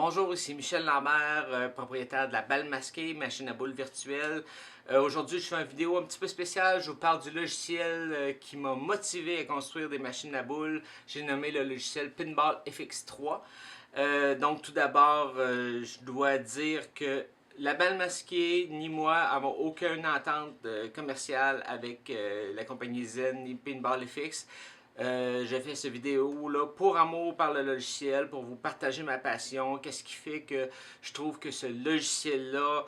Bonjour, ici Michel Lambert, propriétaire de la Balle Masquée, machine à boules virtuelle. Aujourd'hui, je fais une vidéo un petit peu spéciale. Je vous parle du logiciel qui m'a motivé à construire des machines à boules. J'ai nommé le logiciel Pinball FX3. Donc, tout d'abord, je dois dire que la Balle Masquée, ni moi, n'avons aucune entente commerciale avec la compagnie Zen ni Pinball FX. J'ai fait cette vidéo-là pour amour par le logiciel, pour vous partager ma passion. Qu'est-ce qui fait que je trouve que ce logiciel-là,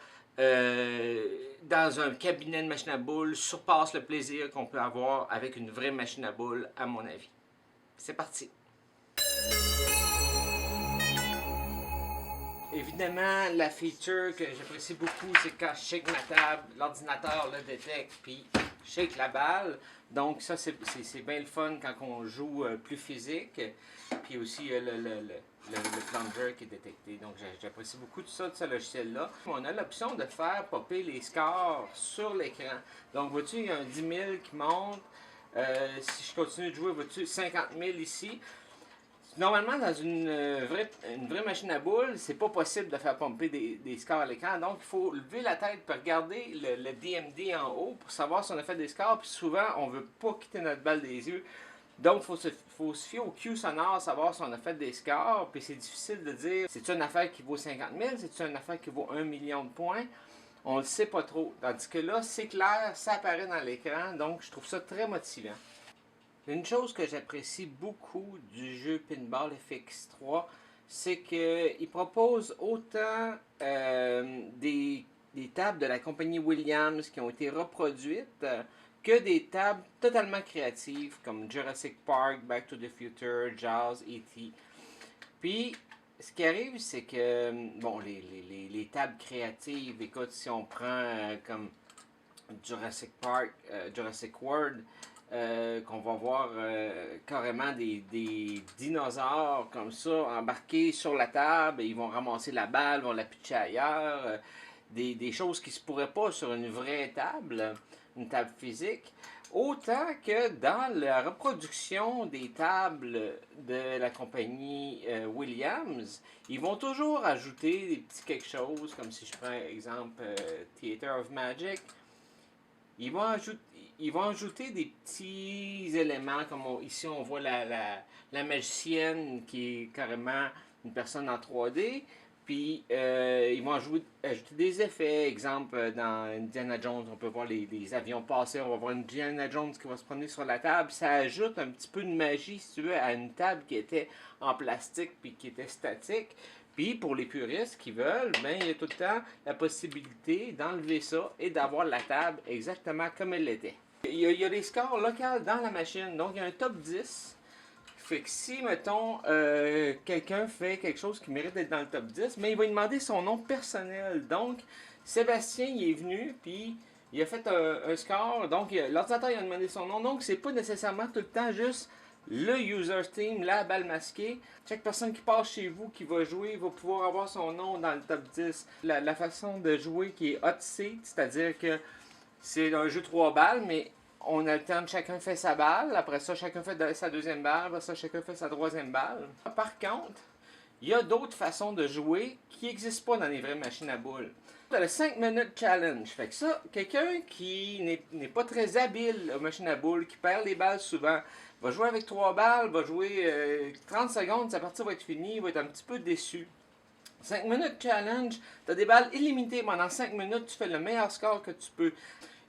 dans un cabinet de machine à boules, surpasse le plaisir qu'on peut avoir avec une vraie machine à boules, à mon avis. C'est parti! Évidemment, la feature que j'apprécie beaucoup, c'est quand je shake ma table, l'ordinateur le détecte, puis je shake la balle. Donc ça, c'est bien le fun quand on joue plus physique. Puis aussi le plunger qui est détecté. Donc j'apprécie beaucoup tout ça de ce logiciel-là. On a l'option de faire popper les scores sur l'écran. Donc vois-tu, il y a un 10 000 qui monte. Si je continue de jouer, vois-tu, 50 000 ici. Normalement, dans une vraie machine à boules, c'est pas possible de faire pomper des scores à l'écran. Donc, il faut lever la tête pour regarder le DMD en haut pour savoir si on a fait des scores. Puis souvent, on veut pas quitter notre balle des yeux. Donc, il faut se fier au cue sonore, savoir si on a fait des scores. Puis c'est difficile de dire, c'est-tu une affaire qui vaut 50 000? C'est-tu une affaire qui vaut 1 million de points? On le sait pas trop. Tandis que là, c'est clair, ça apparaît dans l'écran. Donc, je trouve ça très motivant. Une chose que j'apprécie beaucoup du jeu Pinball FX3, c'est qu'il propose autant des tables de la compagnie Williams qui ont été reproduites que des tables totalement créatives comme Jurassic Park, Back to the Future, Jaws, E.T. Puis, ce qui arrive, c'est que, bon, les tables créatives, écoute, si on prend comme Jurassic Park, Jurassic World, qu'on va voir carrément des dinosaures comme ça embarqués sur la table, et ils vont ramasser la balle, vont la pitcher ailleurs, des choses qui ne se pourraient pas sur une vraie table, une table physique. Autant que dans la reproduction des tables de la compagnie Williams, ils vont toujours ajouter des petits quelque chose, comme si je prends exemple Theater of Magic. Ils vont ajouter des petits éléments, comme ici on voit la magicienne qui est carrément une personne en 3D. Puis ils vont ajouter des effets. Exemple, dans Indiana Jones, on peut voir les avions passer. On va voir Indiana Jones qui va se promener sur la table. Ça ajoute un petit peu de magie, si tu veux, à une table qui était en plastique puis qui était statique. Puis pour les puristes qui veulent, ben, il y a tout le temps la possibilité d'enlever ça et d'avoir la table exactement comme elle l'était. Il y a des scores locaux dans la machine, donc il y a un top 10. Fait que si, mettons, quelqu'un fait quelque chose qui mérite d'être dans le top 10, mais il va lui demander son nom personnel. Donc, Sébastien, il est venu, puis il a fait un score. Donc, l'ordinateur, il a demandé son nom. Donc, c'est pas nécessairement tout le temps juste le user team, la balle masquée. Chaque personne qui passe chez vous, qui va jouer, va pouvoir avoir son nom dans le top 10. La façon de jouer qui est hot seat, c'est-à-dire que c'est un jeu 3 balles, mais on alterne, chacun fait sa balle, après ça, chacun fait sa deuxième balle, après ça, chacun fait sa troisième balle. Par contre, il y a d'autres façons de jouer qui n'existent pas dans les vraies machines à boules. Tu as le 5 minutes challenge. Fait que ça, quelqu'un qui n'est pas très habile aux machines à boules, qui perd les balles souvent, va jouer avec 3 balles, va jouer 30 secondes, sa partie va être finie, il va être un petit peu déçu. 5 minutes challenge, tu as des balles illimitées. Pendant 5 minutes, tu fais le meilleur score que tu peux.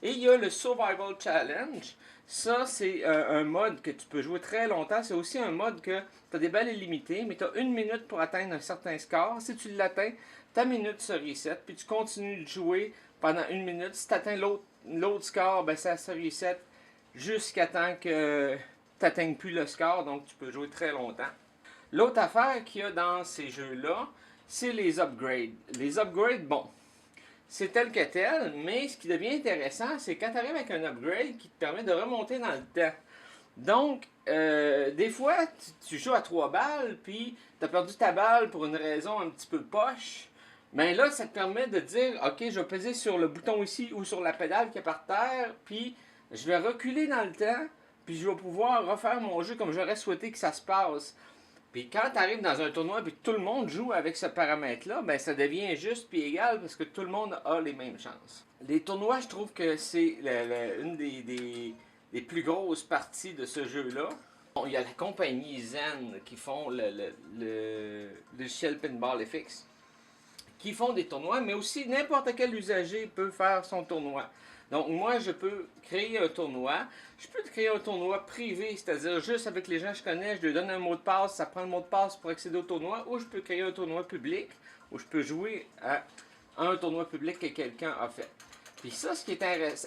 Et il y a le Survival Challenge. Ça, c'est un mode que tu peux jouer très longtemps. C'est aussi un mode que tu as des balles illimitées, mais tu as 1 minute pour atteindre un certain score. Si tu l'atteins, ta minute se reset, puis tu continues de jouer pendant 1 minute. Si tu atteins l'autre score, ben ça se reset jusqu'à temps que tu n'atteignes plus le score, donc tu peux jouer très longtemps. L'autre affaire qu'il y a dans ces jeux-là, c'est les upgrades. Les upgrades, bon, c'est tel que tel, mais ce qui devient intéressant, c'est quand tu arrives avec un upgrade qui te permet de remonter dans le temps. Donc, des fois, tu joues à 3 balles, puis tu as perdu ta balle pour une raison un petit peu poche. Mais là, ça te permet de dire, OK, je vais peser sur le bouton ici ou sur la pédale qui est par terre, puis je vais reculer dans le temps, puis je vais pouvoir refaire mon jeu comme j'aurais souhaité que ça se passe. Puis quand tu arrives dans un tournoi et que tout le monde joue avec ce paramètre-là, ben ça devient juste puis égal parce que tout le monde a les mêmes chances. Les tournois, je trouve que c'est une des plus grosses parties de ce jeu-là. Bon, il y a la compagnie Zen qui font le logiciel Pinball FX, qui font des tournois, mais aussi n'importe quel usager peut faire son tournoi. Donc moi, je peux créer un tournoi. Je peux créer un tournoi privé, c'est-à-dire juste avec les gens que je connais, je leur donne un mot de passe, ça prend le mot de passe pour accéder au tournoi, ou je peux créer un tournoi public, où je peux jouer à un tournoi public que quelqu'un a fait. Puis ça, ce qui est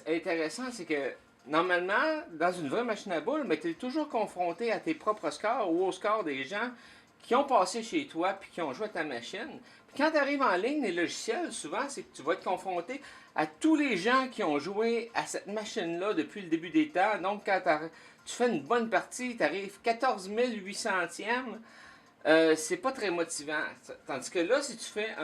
intéressant, c'est que normalement, dans une vraie machine à boules, tu es toujours confronté à tes propres scores ou au score des gens qui ont passé chez toi puis qui ont joué à ta machine. Puis quand tu arrives en ligne, les logiciels, souvent, c'est que tu vas être confronté à tous les gens qui ont joué à cette machine-là depuis le début des temps. Donc, quand tu fais une bonne partie, tu arrives 14 800e, c'est pas très motivant. Tandis que là, si tu fais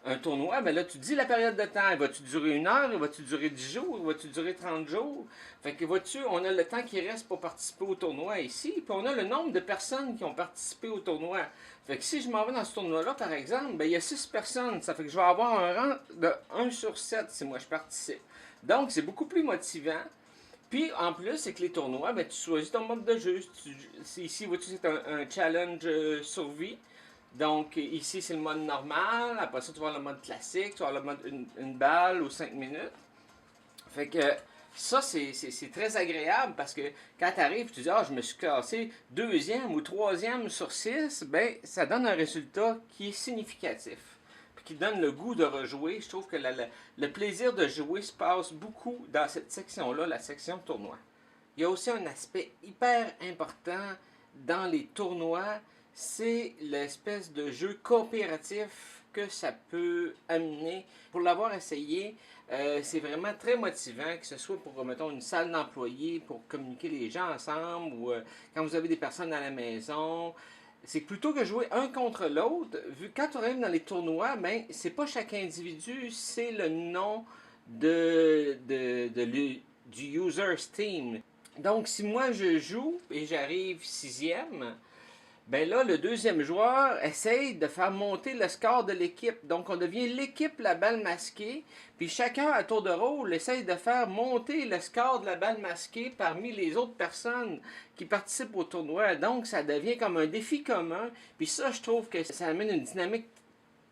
un tournoi, ben là, tu dis la période de temps. Va-tu durer 1 heure? Va-tu durer 10 jours? Va-tu durer 30 jours? Fait que vois-tu, on a le temps qui reste pour participer au tournoi ici, puis on a le nombre de personnes qui ont participé au tournoi. Fait que si je m'en vais dans ce tournoi-là, par exemple, ben il y a 6 personnes. Ça fait que je vais avoir un rang de 1 sur 7 si moi je participe. Donc, c'est beaucoup plus motivant. Puis, en plus, c'est que les tournois, ben, tu choisis ton mode de jeu. Ici, vois-tu, c'est un challenge survie. Donc, ici, c'est le mode normal. Après ça, tu vas avoir le mode classique. Tu vas avoir le mode une balle ou 5 minutes. Fait que ça, c'est très agréable parce que quand tu arrives, tu dis, ah, je me suis classé 2e ou 3e sur 6, ben, ça donne un résultat qui est significatif. Puis qui donne le goût de rejouer. Je trouve que le plaisir de jouer se passe beaucoup dans cette section-là, la section tournoi. Il y a aussi un aspect hyper important dans les tournois, c'est l'espèce de jeu coopératif que ça peut amener. Pour l'avoir essayé, c'est vraiment très motivant, que ce soit pour, mettons, une salle d'employés, pour communiquer les gens ensemble, ou quand vous avez des personnes à la maison. C'est que plutôt que jouer un contre l'autre, vu quand tu arrives dans les tournois, ben, c'est pas chaque individu, c'est le nom du user Steam. Donc, si moi je joue et j'arrive 6e, ben là, le deuxième joueur essaye de faire monter le score de l'équipe. Donc, on devient l'équipe la balle masquée. Puis chacun, à tour de rôle, essaye de faire monter le score de la balle masquée parmi les autres personnes qui participent au tournoi. Donc, ça devient comme un défi commun. Puis ça, je trouve que ça amène une dynamique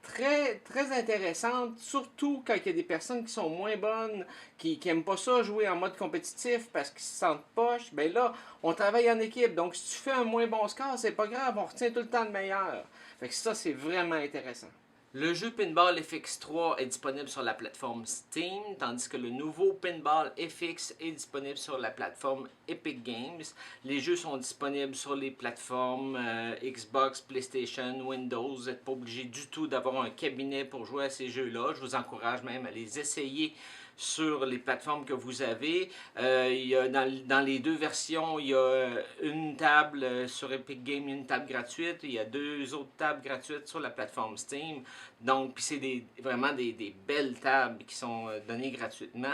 très, très intéressante, surtout quand il y a des personnes qui sont moins bonnes, qui n'aiment pas ça jouer en mode compétitif parce qu'ils se sentent poches. Ben là, on travaille en équipe. Donc, si tu fais un moins bon score, c'est pas grave, on retient tout le temps le meilleur. Fait que ça, c'est vraiment intéressant. Le jeu Pinball FX3 est disponible sur la plateforme Steam, tandis que le nouveau Pinball FX est disponible sur la plateforme Epic Games. Les jeux sont disponibles sur les plateformes Xbox, PlayStation, Windows. Vous n'êtes pas obligé du tout d'avoir un cabinet pour jouer à ces jeux-là. Je vous encourage même à les essayer sur les plateformes que vous avez. Dans les deux versions, il y a une table sur Epic Games, une table gratuite. Il y a 2 autres tables gratuites sur la plateforme Steam. Donc, puis c'est vraiment des belles tables qui sont données gratuitement.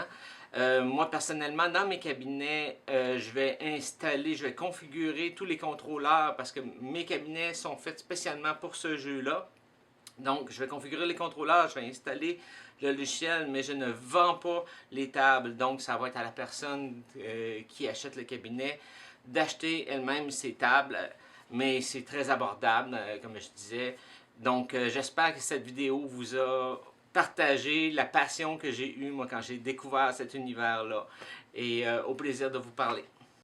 Moi, personnellement, dans mes cabinets, je vais configurer tous les contrôleurs parce que mes cabinets sont faits spécialement pour ce jeu-là. Donc, je vais configurer les contrôleurs, je vais installer le logiciel, mais je ne vends pas les tables. Donc, ça va être à la personne qui achète le cabinet d'acheter elle-même ses tables. Mais c'est très abordable, comme je disais. Donc, j'espère que cette vidéo vous a partagé la passion que j'ai eue, moi, quand j'ai découvert cet univers-là. Et au plaisir de vous parler.